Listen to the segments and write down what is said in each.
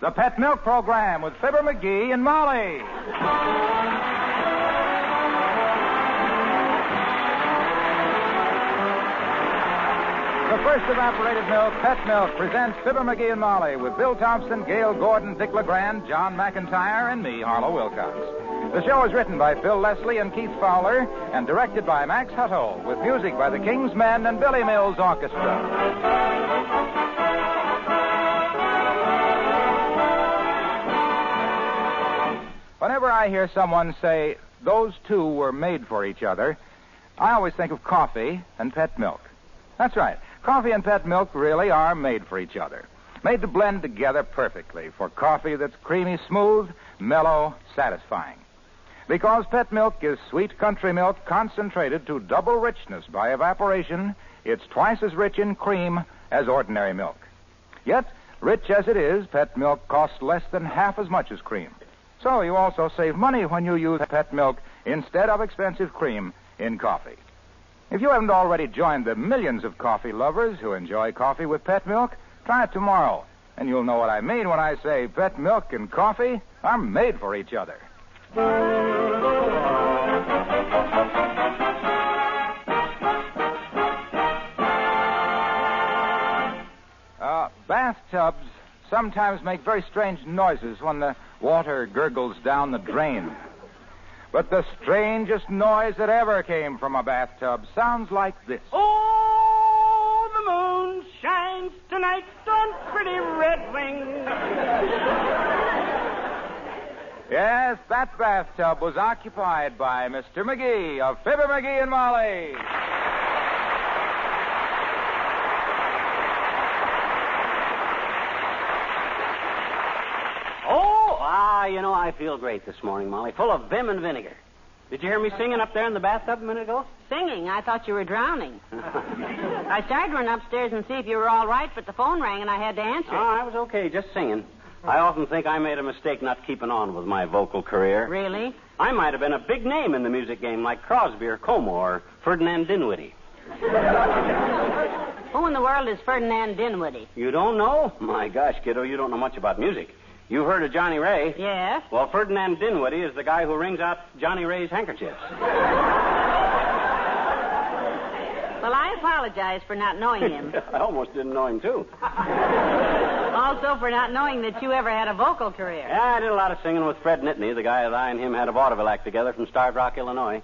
the Pet Milk Program with Fibber, MCGee, and Molly. The first evaporated milk, Pet Milk, presents Fibber, MCGee, and Molly with Bill Thompson, Gail Gordon, Dick LeGrand, John McIntyre, and me, Harlow Wilcox. The show is written by Phil Leslie and Keith Fowler and directed by Max Hutto with music by the King's Men and Billy Mills Orchestra. Whenever I hear someone say, those two were made for each other, I always think of coffee and pet milk. That's right. Coffee and pet milk really are made for each other. Made to blend together perfectly for coffee that's creamy smooth, mellow, satisfying. Because pet milk is sweet country milk concentrated to double richness by evaporation, it's twice as rich in cream as ordinary milk. Yet, rich as it is, pet milk costs less than half as much as cream. So you also save money when you use pet milk instead of expensive cream in coffee. If you haven't already joined the millions of coffee lovers who enjoy coffee with pet milk, try it tomorrow, and you'll know what I mean when I say pet milk and coffee are made for each other. Bathtubs sometimes make very strange noises when the water gurgles down the drain. But the strangest noise that ever came from a bathtub sounds like this. Oh, the moon shines tonight on pretty Red Wing. Yes, that bathtub was occupied by Mr. McGee of Fibber, McGee, and Molly. I feel great this morning, Molly. Full of vim and vinegar. Did you hear me singing up there in the bathtub a minute ago? Singing? I thought you were drowning. I started to run upstairs and see if you were all right, but the phone rang and I had to answer. Oh, I was okay, just singing. I often think I made a mistake not keeping on with my vocal career. Really? I might have been a big name in the music game like Crosby or Como or Ferdinand Dinwiddie. Who in the world is Ferdinand Dinwiddie? You don't know? My gosh, kiddo, you don't know much about music. You've heard of Johnny Ray? Yes. Well, Ferdinand Dinwiddie is the guy who wrings out Johnny Ray's handkerchiefs. Well, I apologize for not knowing him. I almost didn't know him, too. Also for not knowing that you ever had a vocal career. Yeah, I did a lot of singing with Fred Nittany, the guy that I and him had a vaudeville act together from Starved Rock, Illinois.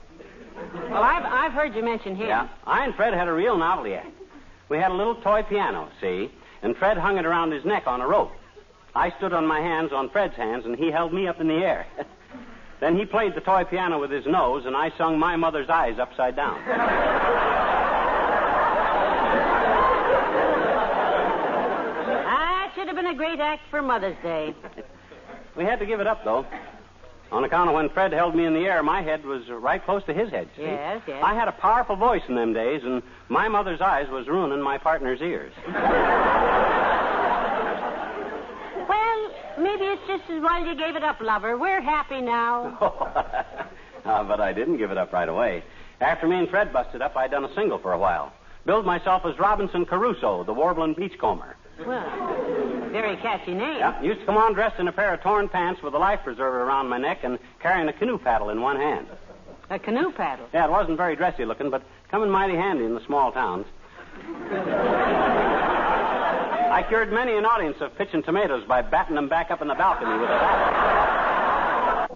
Well, I've heard you mention him. Yeah, I and Fred had a real novelty act. We had a little toy piano, see, and Fred hung it around his neck on a rope. I stood on my hands on Fred's hands, and he held me up in the air. Then he played the toy piano with his nose, and I sung My Mother's Eyes upside down. That should have been a great act for Mother's Day. We had to give it up, though. On account of when Fred held me in the air, my head was right close to his head, see? Yes, yes. I had a powerful voice in them days, and My Mother's Eyes was ruining my partner's ears. Well, maybe it's just as well you gave it up, lover. We're happy now. But I didn't give it up right away. After me and Fred busted up, I'd done a single for a while. Billed myself as Robinson Crusoe, the warbling beachcomber. Well, very catchy name. Yeah, used to come on dressed in a pair of torn pants with a life preserver around my neck and carrying a canoe paddle in one hand. A canoe paddle? Yeah, it wasn't very dressy looking, but coming mighty handy in the small towns. I cured many an audience of pitching tomatoes by batting them back up in the balcony with a bat.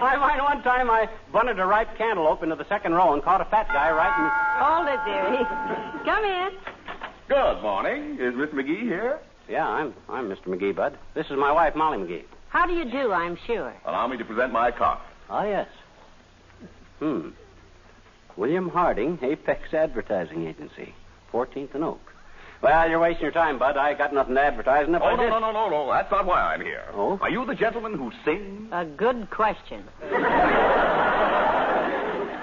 I mind one time I bunted a ripe cantaloupe into the second row and caught a fat guy right in the... Hold it, dearie. Come in. Good morning. Is Miss McGee here? Yeah, I'm Mr. McGee, Bud. This is my wife, Molly McGee. How do you do, I'm sure? Allow me to present my card. Oh, yes. William Harding, Apex Advertising Agency, 14th and Oak. Well, you're wasting your time, Bud. I got nothing to advertise. And if I did... No. That's not why I'm here. Oh? Are you the gentleman who sings? A good question.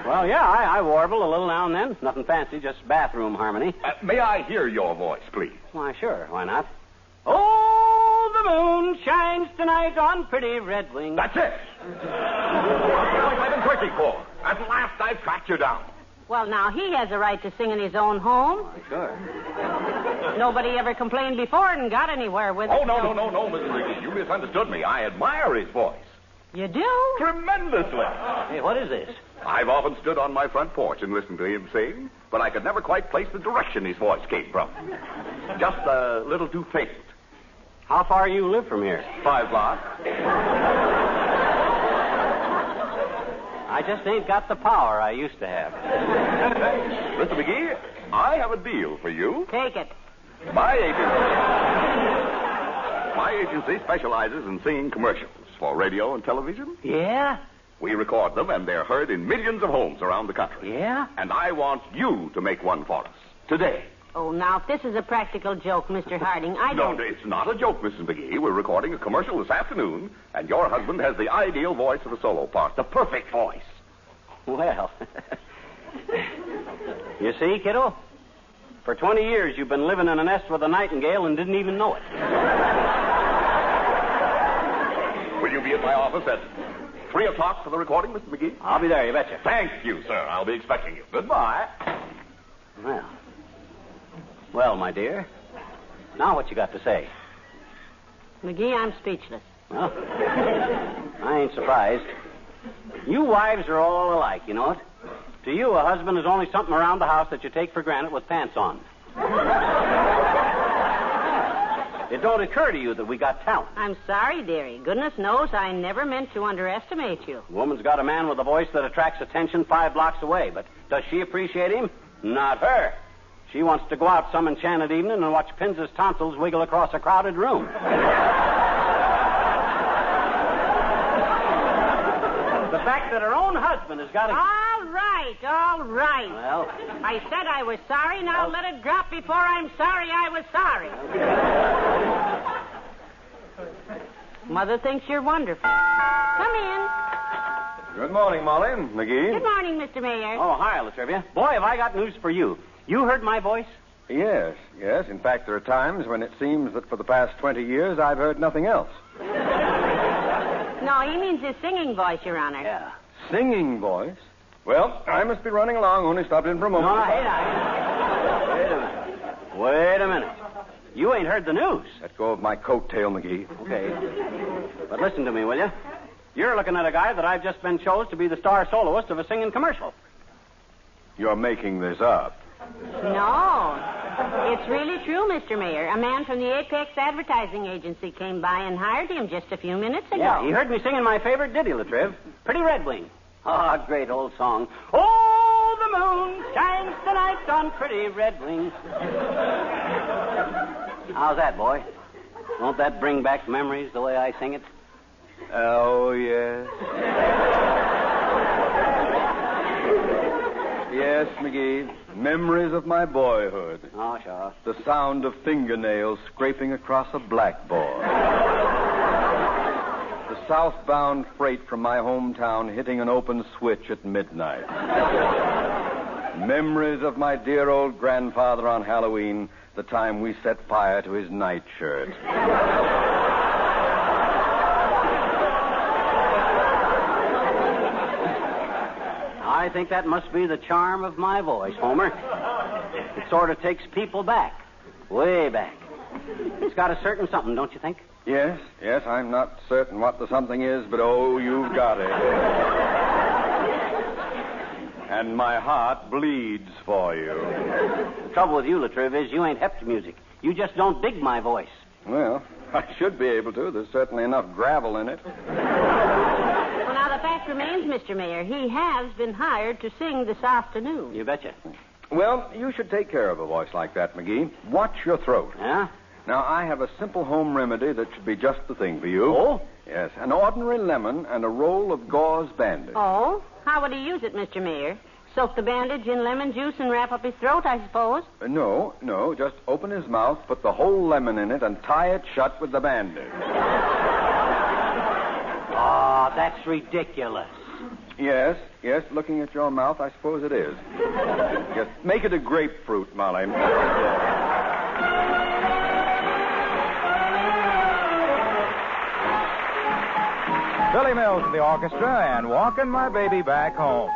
Well, yeah, I warble a little now and then. Nothing fancy, just bathroom harmony. May I hear your voice, please? Why, sure. Why not? Oh, the moon shines tonight on pretty Red Wing. That's it. That's what I've been searching for. At last, I've tracked you down. Well, now, he has a right to sing in his own home. Sure. Nobody ever complained before and got anywhere with it. Oh, no, Mrs. McGee. You misunderstood me. I admire his voice. You do? Tremendously. Hey, what is this? I've often stood on my front porch and listened to him sing, but I could never quite place the direction his voice came from. Just a little too faint. How far you live from here? 5 blocks. I just ain't got the power I used to have. Mr. McGee, I have a deal for you. Take it. My agency specializes in singing commercials for radio and television. Yeah? We record them, and they're heard in millions of homes around the country. Yeah? And I want you to make one for us today. Oh, now, if this is a practical joke, Mr. Harding, I don't... No, it's not a joke, Mrs. McGee. We're recording a commercial this afternoon, and your husband has the ideal voice for the solo part, the perfect voice. Well, you see, kiddo? For 20 years, you've been living in a nest with a nightingale and didn't even know it. Will you be at my office at 3 o'clock for the recording, Mr. McGee? I'll be there, you betcha. Thank you, sir. I'll be expecting you. Goodbye. Well, my dear, now what you got to say? McGee, I'm speechless. Well, I ain't surprised. You wives are all alike, you know it? To you, a husband is only something around the house that you take for granted with pants on. It don't occur to you that we got talent. I'm sorry, dearie. Goodness knows I never meant to underestimate you. A woman's got a man with a voice that attracts attention 5 blocks away, but does she appreciate him? Not her. She wants to go out some enchanted evening and watch Pinz's tonsils wiggle across a crowded room. The fact that her own husband has got a... All right. Well... I said I was sorry. Now let it drop before I'm sorry I was sorry. Mother thinks you're wonderful. Come in. Good morning, Molly. McGee. Good morning, Mr. Mayor. Oh, hi, Latrivia. Boy, have I got news for you. You heard my voice? Yes. In fact, there are times when it seems that for the past 20 years I've heard nothing else. No, he means his singing voice, Your Honor. Yeah. Singing voice? Well, I must be running along. Only stopped in for a moment. No, hey, now. Wait a minute. You ain't heard the news. Let go of my coattail, McGee. Okay. But listen to me, will you? You're looking at a guy that I've just been chosen to be the star soloist of a singing commercial. You're making this up. No. It's really true, Mr. Mayor. A man from the Apex Advertising Agency came by and hired him just a few minutes ago. Yeah, he heard me singing my favorite ditty, Latriv. Pretty Red Wing. Ah, great old song. Oh, the moon shines tonight on Pretty Red Wing. How's that, boy? Won't that bring back memories the way I sing it? Oh, yes. Yes, McGee. Memories of my boyhood. Oh, sure. The sound of fingernails scraping across a blackboard. The southbound freight from my hometown hitting an open switch at midnight. Memories of my dear old grandfather on Halloween, the time we set fire to his nightshirt. I think that must be the charm of my voice, Homer. It sort of takes people back. Way back. It's got a certain something, don't you think? Yes, I'm not certain what the something is, but oh, you've got it. And my heart bleeds for you. The trouble with you, Latriv, is you ain't hep to music. You just don't dig my voice. Well, I should be able to. There's certainly enough gravel in it. Well, now, the fact remains, Mr. Mayor, he has been hired to sing this afternoon. You betcha. Well, you should take care of a voice like that, McGee. Watch your throat. Yeah? Now, I have a simple home remedy that should be just the thing for you. Oh? Yes, an ordinary lemon and a roll of gauze bandage. Oh? How would he use it, Mr. Mayor? Soak the bandage in lemon juice and wrap up his throat, I suppose? No. Just open his mouth, put the whole lemon in it, and tie it shut with the bandage. Oh, that's ridiculous. Yes, looking at your mouth, I suppose it is. Yes, make it a grapefruit, Molly. Billy Mills to the orchestra and Walking My Baby Back Home.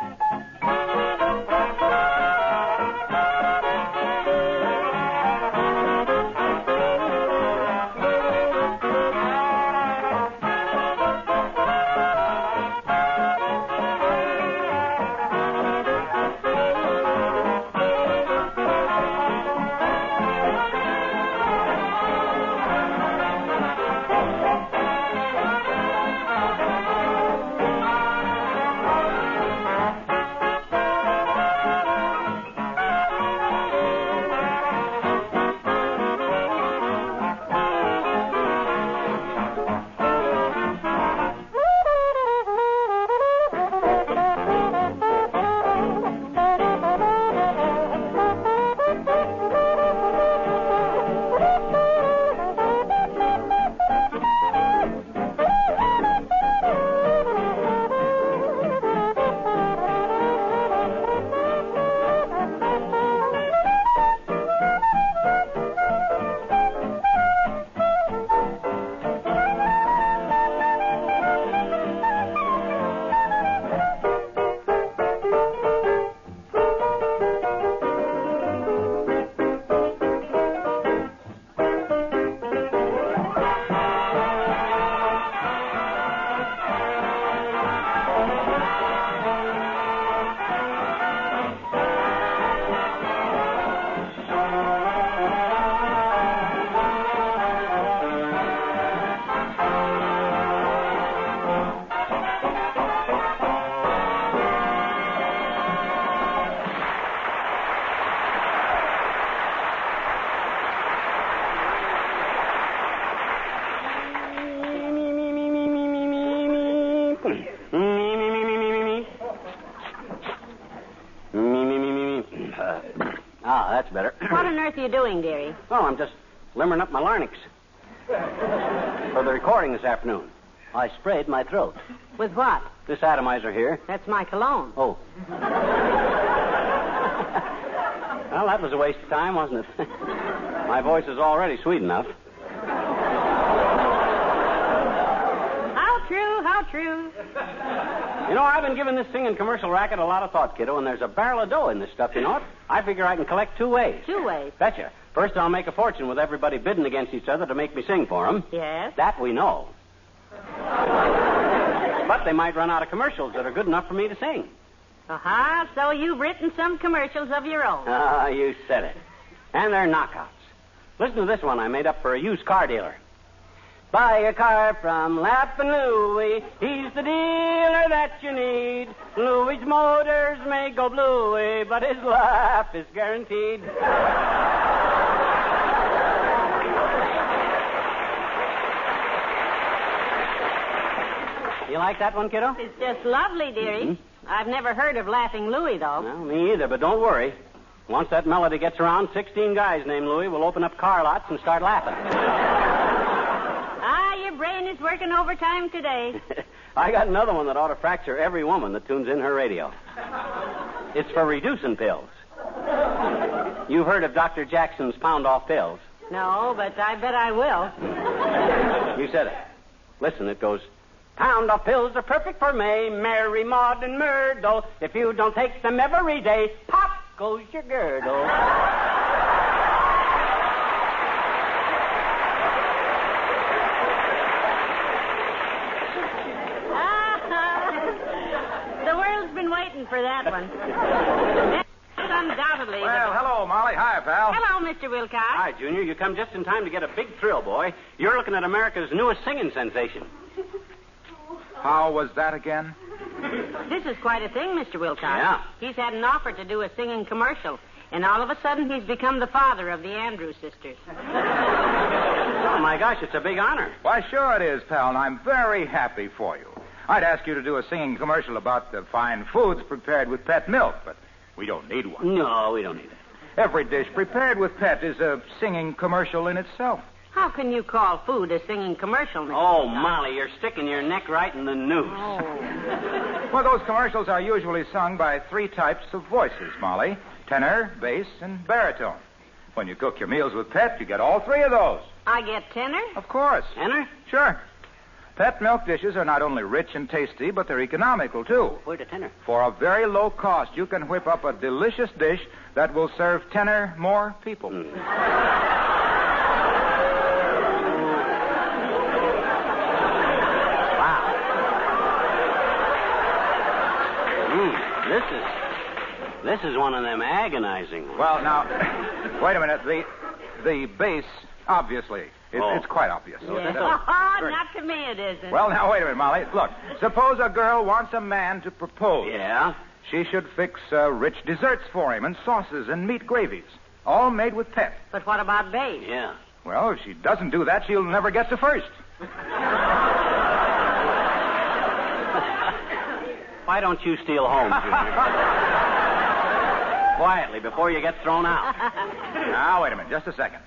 That's better. What on earth are you doing, dearie? Oh, I'm just limbering up my larynx. For the recording this afternoon. I sprayed my throat. With what? This atomizer here. That's my cologne. Oh. Well, that was a waste of time, wasn't it? My voice is already sweet enough. How true, how true. You know, I've been giving this singing commercial racket a lot of thought, kiddo, and there's a barrel of dough in this stuff, you know it? I figure I can collect 2 ways. 2 ways? Betcha. First, I'll make a fortune with everybody bidding against each other to make me sing for them. Yes? That we know. But they might run out of commercials that are good enough for me to sing. Aha, so you've written some commercials of your own. Ah, you said it. And they're knockouts. Listen to this one I made up for a used car dealer. Buy a car from Laughin' Louie. He's the dealer that you need. Louie's motors may go bluey, but his laugh is guaranteed. You like that one, kiddo? It's just lovely, dearie. Mm-hmm. I've never heard of Laughing Louie, though. Well, me either, but don't worry. Once that melody gets around, 16 guys named Louie will open up car lots and start laughing. Your brain is working overtime today. I got another one that ought to fracture every woman that tunes in her radio. It's for reducing pills. You've heard of Dr. Jackson's pound-off pills. No, but I bet I will. You said it. Listen, it goes, pound-off pills are perfect for May, Mary, Maud, and Myrtle. If you don't take them every day, pop goes your girdle. The world's been waiting for that one. Undoubtedly. Well, hello, Molly. Hi, pal. Hello, Mr. Wilcox. Hi, Junior. You come just in time to get a big thrill, boy. You're looking at America's newest singing sensation. How was that again? This is quite a thing, Mr. Wilcox. Yeah. He's had an offer to do a singing commercial, and all of a sudden he's become the father of the Andrews sisters. Oh, my gosh, it's a big honor. Why, sure it is, pal, and I'm very happy for you. I'd ask you to do a singing commercial about the fine foods prepared with pet milk, but we don't need one. No, we don't need it. Every dish prepared with pet is a singing commercial in itself. How can you call food a singing commercial, Mr. Oh, Wilcox? Molly, you're sticking your neck right in the noose. Oh. Well, those commercials are usually sung by 3 types of voices, Molly. Tenor, bass, and baritone. When you cook your meals with pet, you get all 3 of those. I get tenor? Of course. Tenor? Sure. Pet milk dishes are not only rich and tasty, but they're economical, too. Where's the tenor? For a very low cost, you can whip up a delicious dish that will serve 10 or more people. This is one of them agonizing ones. Well, now, wait a minute. The bass, obviously. It's quite obvious. Yes. Not to me it isn't. Well, now, wait a minute, Molly. Look, suppose a girl wants a man to propose. Yeah? She should fix rich desserts for him and sauces and meat gravies, all made with pet. But what about bass? Yeah. Well, if she doesn't do that, she'll never get to first. Why don't you steal home, Junior? Quietly, before you get thrown out. Now, wait a minute, just a second.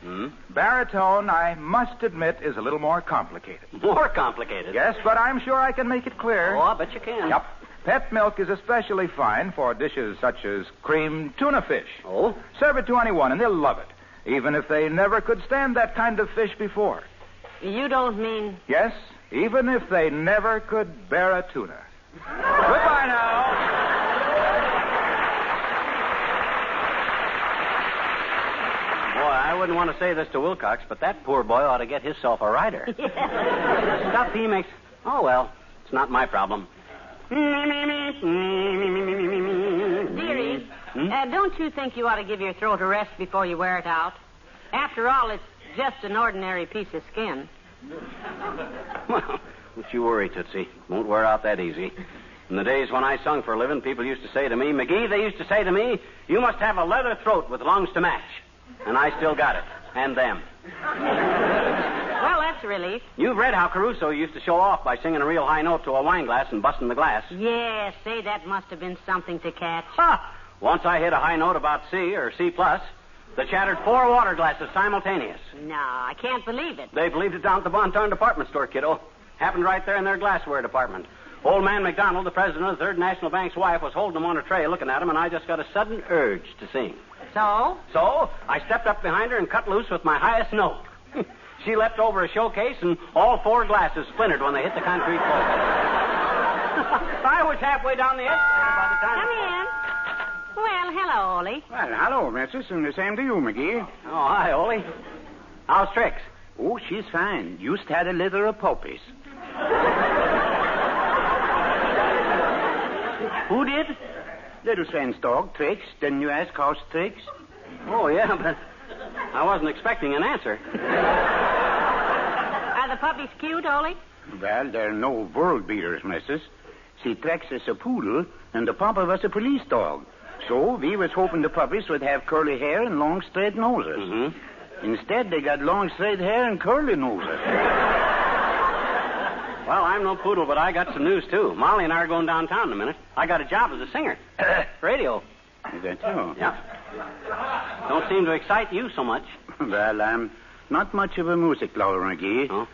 Baritone, I must admit, is a little more complicated. More complicated? Yes, but I'm sure I can make it clear. Oh, I bet you can. Yep. Pet milk is especially fine for dishes such as creamed tuna fish. Oh? Serve it to anyone, and they'll love it, even if they never could stand that kind of fish before. You don't mean... Yes, even if they never could bear a tuna. Goodbye now. Boy, I wouldn't want to say this to Wilcox, but that poor boy ought to get himself a rider. The stuff he makes... Oh, well, it's not my problem. Dearie, don't you think you ought to give your throat a rest before you wear it out? After all, it's just an ordinary piece of skin. Well, don't you worry, Tootsie. Won't wear out that easy. In the days when I sung for a living, people used to say to me, McGee, they used to say to me, you must have a leather throat with lungs to match. And I still got it. And them. Well, that's that's a relief. You've read how Caruso used to show off by singing a real high note to a wine glass and busting the glass. Yeah, say, that must have been something to catch. Ha! Once I hit a high note about C or C+, that shattered 4 water glasses simultaneous. No, I can't believe it. They believed it down at the Bonton department store, kiddo. Happened right there in their glassware department. Old man McDonald, the president of the Third National Bank's wife, was holding them on a tray looking at them, and I just got a sudden urge to sing. So? So, I stepped up behind her and cut loose with my highest note. She leapt over a showcase, and all 4 glasses splintered when they hit the concrete floor. I was halfway down the escalator by the time... Come in. Well, hello, Ollie. Well, hello, Mrs., and the same to you, McGee. Oh, hi, Ollie. How's Trix? Oh, she's fine. Just had a litter of puppies. Who did? Little Sven's dog, Trix. Didn't you ask how's Trix? Oh, yeah, but I wasn't expecting an answer. Are the puppies cute, Ollie? Well, they're no world beaters, Mrs. See, Trix is a poodle, and the papa was a police dog. So we was hoping the puppies would have curly hair and long, straight noses. Mm-hmm. Instead, they got long, straight hair and curly noses. Well, I'm no poodle, but I got some news, too. Molly and I are going downtown in a minute. I got a job as a singer. Radio. Is that so? Yeah. Don't seem to excite you so much. Well, I'm not much of a music lover, McGee. Oh?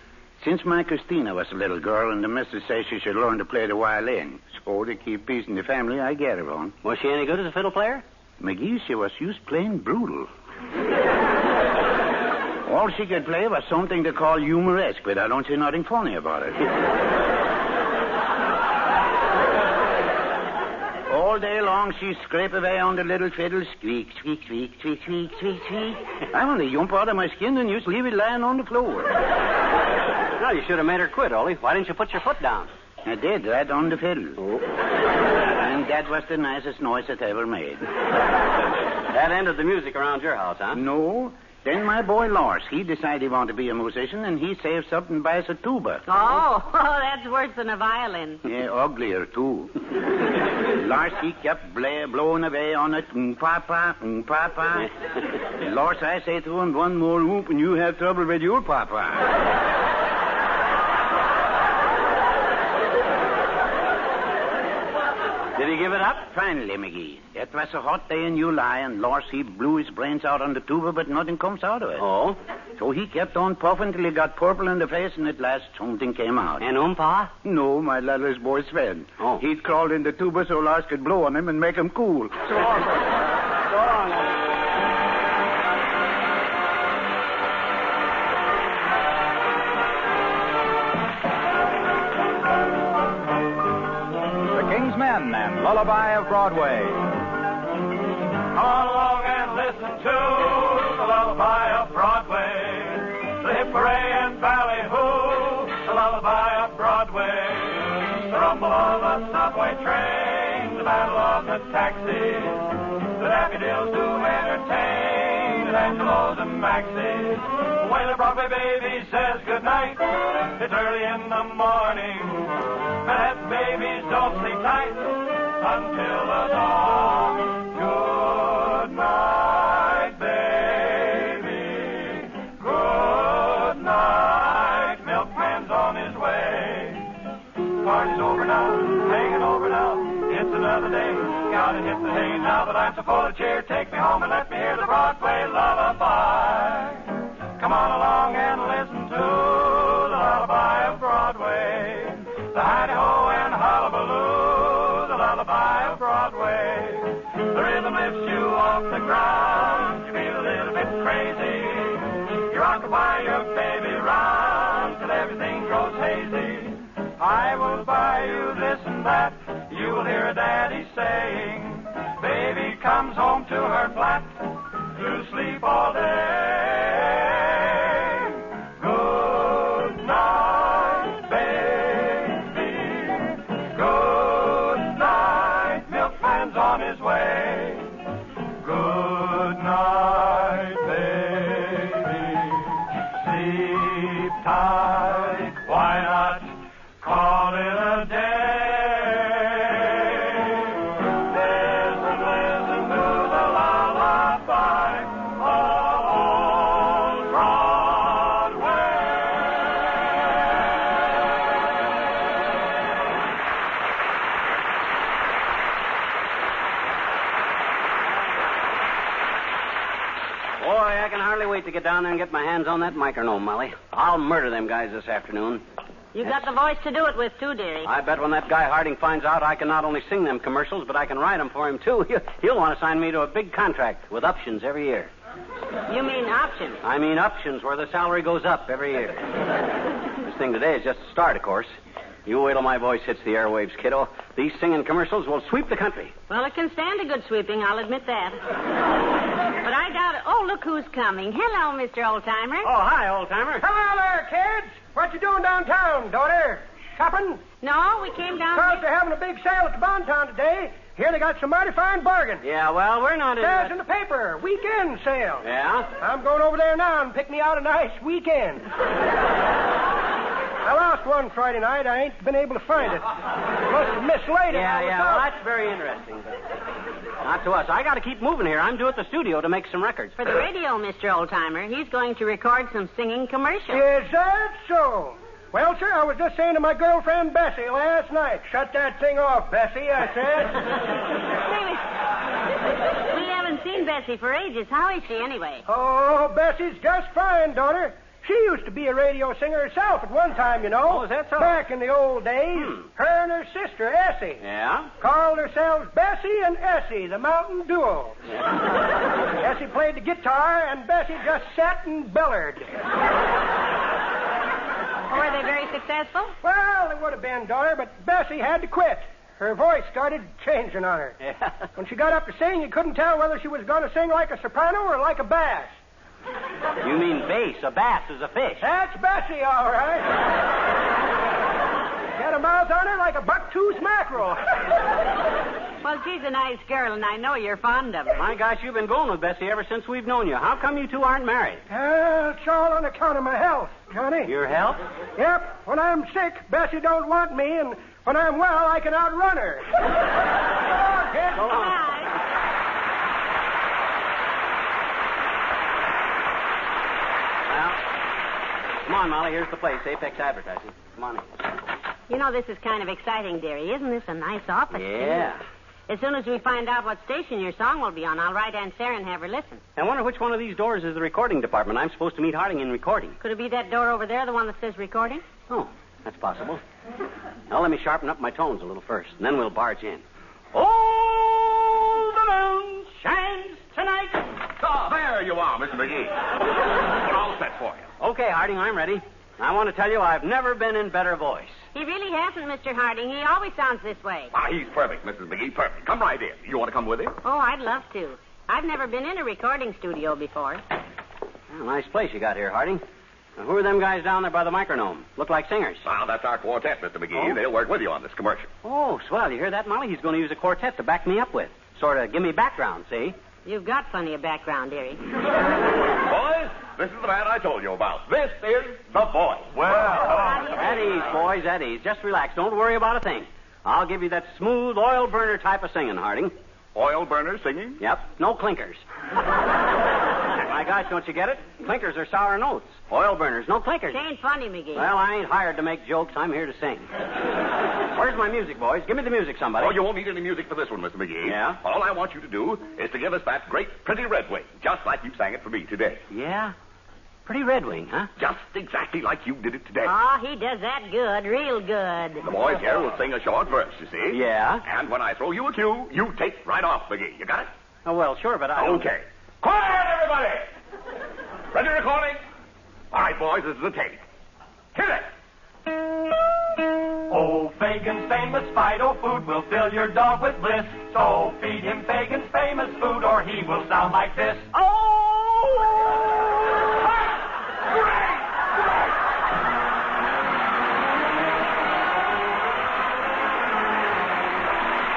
Since my Christina was a little girl and the missus says she should learn to play the violin. So to keep peace in the family, I get her on. Was she any good as a fiddle player? McGee, she was used plain brutal. All she could play was something to call humoresque, but I don't see nothing funny about it. All day long, she scrape away on the little fiddle, squeak, squeak, squeak, squeak, squeak, squeak, squeak. I want to jump out of my skin and just leave it lying on the floor. Well, you should have made her quit, Ollie. Why didn't you put your foot down? I did, right on the fiddle. Oh. And that was the nicest noise it ever made. That ended the music around your house, huh? No. Then my boy Lars, he decided he wanted to be a musician, and he saves up and buys a tuba. Oh, that's worse than a violin. Yeah, uglier, too. Lars, he kept blowing away on it. Papa, papa. Lars, I say to him, one more whoop and you have trouble with your papa. Did he give it up? Finally, McGee. It was a hot day in July, and Lars, he blew his brains out on the tuba, but nothing comes out of it. Oh? So he kept on puffing till he got purple in the face, and at last something came out. And Pa? No, my littlest boy Sven. Oh. He'd crawled in the tuba so Lars could blow on him and make him cool. So long. So long. Men and Lullaby of Broadway. Come on along and listen to the Lullaby of Broadway. The hip hooray and ballyhoo, the Lullaby of Broadway. The rumble of a subway train, the battle of the taxis. The daffodils do entertain, the Angelos and Maxis. When the Broadway baby says goodnight, it's early in the morning. And babies don't sleep tight until the dawn. Good night, baby. Good night. Milkman's on his way. Party's over now, hanging over now. It's another day. Gotta hit the hay now that I'm so full of cheer. Take me home and let me hear the Broadway lullaby. Come on along and listen to the Lullaby of Broadway. The hidey-ho and hullabaloo, the Lullaby of Broadway. The rhythm lifts you off the ground, you feel a little bit crazy. You rock by your baby round till everything grows hazy. I will buy you this and that, you will hear a daddy saying. Baby comes home to her flat to sleep all day. Good night, baby. Good night, milkman's on his way. Good night, baby. Sleep tight, why not call it a day? Listen, listen to the lullaby of old Broadway. to get down there and get my hands on that micronome, Molly. I'll murder them guys this afternoon. You got the voice to do it with, too, dearie. I bet when that guy Harding finds out I can not only sing them commercials, but I can write them for him, too, he'll want to sign me to a big contract with options every year. You mean options? I mean options, where the salary goes up every year. This thing today is just a start, of course. You wait till my voice hits the airwaves, kiddo. These singing commercials will sweep the country. Well, it can stand a good sweeping, I'll admit that. But I doubt it. Oh, look who's coming. Hello, Mr. Oldtimer. Oh, hi, old-timer. Hello there, kids. What you doing downtown, daughter? Shopping? No, we came down Because they're having a big sale at the Bontown today. Here they got some mighty fine bargains. Yeah, well, we're not Says in the paper, weekend sale. Yeah? I'm going over there now and pick me out a nice weekend. I lost one Friday night. I ain't been able to find it. Must have mislaid it. Yeah. Well, that's very interesting. But not to us. I got to keep moving here. I'm due at the studio to make some records. For the radio, Mr. Oldtimer. He's going to record some singing commercials. Is that so? Well, sir, I was just saying to my girlfriend Bessie last night. Shut that thing off, Bessie, I said. We haven't seen Bessie for ages. How is she, anyway? Oh, Bessie's just fine, daughter. She used to be a radio singer herself at one time, you know. Oh, is that so? Back in the old days. Her and her sister, Essie. Yeah? Called themselves Bessie and Essie, the Mountain Duo. Yeah. Essie played the guitar, and Bessie just sat and bellered. Were they very successful? Well, they would have been, daughter, but Bessie had to quit. Her voice started changing on her. Yeah. When she got up to sing, you couldn't tell whether she was going to sing like a soprano or like a bass. You mean bass. A bass is a fish. That's Bessie, all right. Got a mouth on her like a buck-tooth mackerel. Well, she's a nice girl, and I know you're fond of her. My gosh, you've been going with Bessie ever since we've known you. How come you two aren't married? It's all on account of my health, Johnny. Your health? Yep. When I'm sick, Bessie don't want me, and when I'm well, I can outrun her. Okay. Go on. Well, come on, Molly. Here's the place, Apex Advertising. Come on in. You know, this is kind of exciting, dearie. Isn't this a nice office? Yeah. As soon as we find out what station your song will be on, I'll write Aunt Sarah and have her listen. I wonder which one of these doors is the recording department. I'm supposed to meet Harding in recording. Could it be that door over there, the one that says recording? Oh, that's possible. Now, let me sharpen up my tones a little first, and then we'll barge in. Oh, the moon shines tonight. Oh, there you are, Mr. McGee. All set for you. Okay, Harding, I'm ready. I want to tell you I've never been in better voice. He really hasn't, Mr. Harding. He always sounds this way. He's perfect, Mrs. McGee, perfect. Come right in. You want to come with him? Oh, I'd love to. I've never been in a recording studio before. Well, nice place you got here, Harding. Now, who are them guys down there by the micronome? Look like singers. Well, that's our quartet, Mr. McGee. Oh? They'll work with you on this commercial. Oh, swell. You hear that, Molly? He's going to use a quartet to back me up with. Sort of give me background, see? You've got plenty of background, dearie. Boys, this is the man I told you about. This is the voice. At ease, boys, at ease. Just relax. Don't worry about a thing. I'll give you that smooth oil burner type of singing, Harding. Oil burner singing? Yep. No clinkers. My gosh, don't you get it? Clinkers are sour notes. Oil burners, no clinkers. It ain't funny, McGee. Well, I ain't hired to make jokes. I'm here to sing. Where's my music, boys? Give me the music, somebody. Oh, you won't need any music for this one, Mr. McGee. Yeah? All I want you to do is to give us that great, pretty Red Wing, just like you sang it for me today. Yeah? Pretty Red Wing, huh? Just exactly like you did it today. Oh, he does that good, real good. The boys here will sing a short verse, you see. Yeah? And when I throw you a cue, you take right off, McGee. You got it? Oh, well, sure, but I... Okay. Quiet, everybody! Ready recording? All right, boys, this is a take. Hit it! Oh, Fagin's famous Fido food will fill your dog with bliss. So feed him Fagin's famous food or he will sound like this.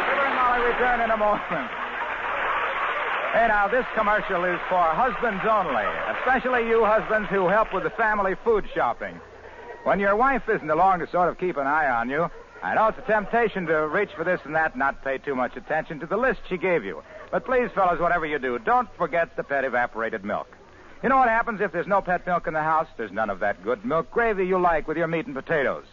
Fibber and Molly return in a moment. Hey, now, this commercial is for husbands only, especially you husbands who help with the family food shopping. When your wife isn't along to sort of keep an eye on you, I know it's a temptation to reach for this and that and not pay too much attention to the list she gave you. But please, fellas, whatever you do, don't forget the pet evaporated milk. You know what happens if there's no pet milk in the house? There's none of that good milk gravy you like with your meat and potatoes.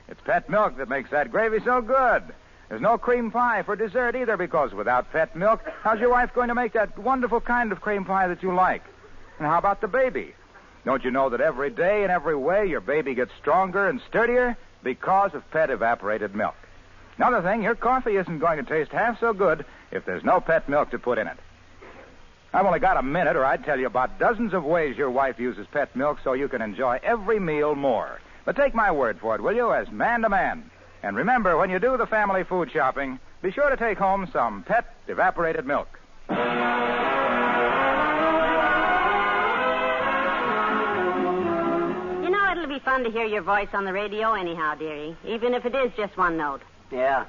It's pet milk that makes that gravy so good. There's no cream pie for dessert either, because without pet milk, how's your wife going to make that wonderful kind of cream pie that you like? And how about the baby? Don't you know that every day in every way your baby gets stronger and sturdier because of pet evaporated milk? Another thing, your coffee isn't going to taste half so good if there's no pet milk to put in it. I've only got a minute, or I'd tell you about dozens of ways your wife uses pet milk so you can enjoy every meal more. But take my word for it, will you, as man to man. And remember, when you do the family food shopping, be sure to take home some pet evaporated milk. You know, it'll be fun to hear your voice on the radio anyhow, dearie, even if it is just one note. Yeah.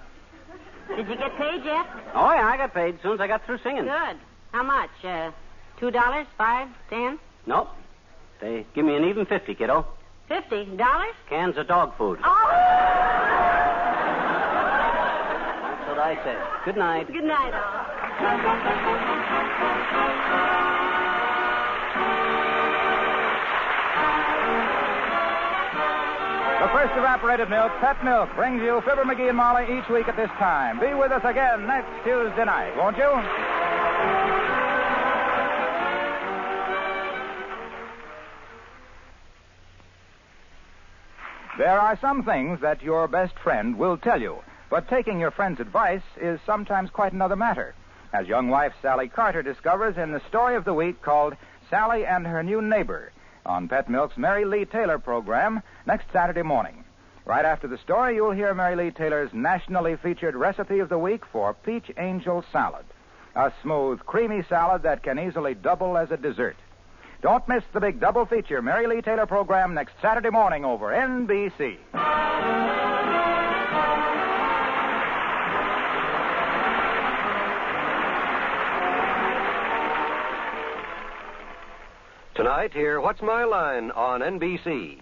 Did you get paid yet? Oh, yeah, I got paid as soon as I got through singing. Good. How much? $2, $5, $10? Nope. They give me an even 50, kiddo. $50? Cans of dog food. Oh! That's what I said. Good night. Good night, all. The first evaporated milk, Pet Milk, brings you Fibber, McGee, and Molly each week at this time. Be with us again next Tuesday night, won't you? There are some things that your best friend will tell you, but taking your friend's advice is sometimes quite another matter, as young wife Sally Carter discovers in the story of the week called Sally and Her New Neighbor on Pet Milk's Mary Lee Taylor program next Saturday morning. Right after the story, you'll hear Mary Lee Taylor's nationally featured recipe of the week for Peach Angel Salad, a smooth, creamy salad that can easily double as a dessert. Don't miss the big double feature Mary Lee Taylor program next Saturday morning over NBC. Tonight, hear What's My Line on NBC.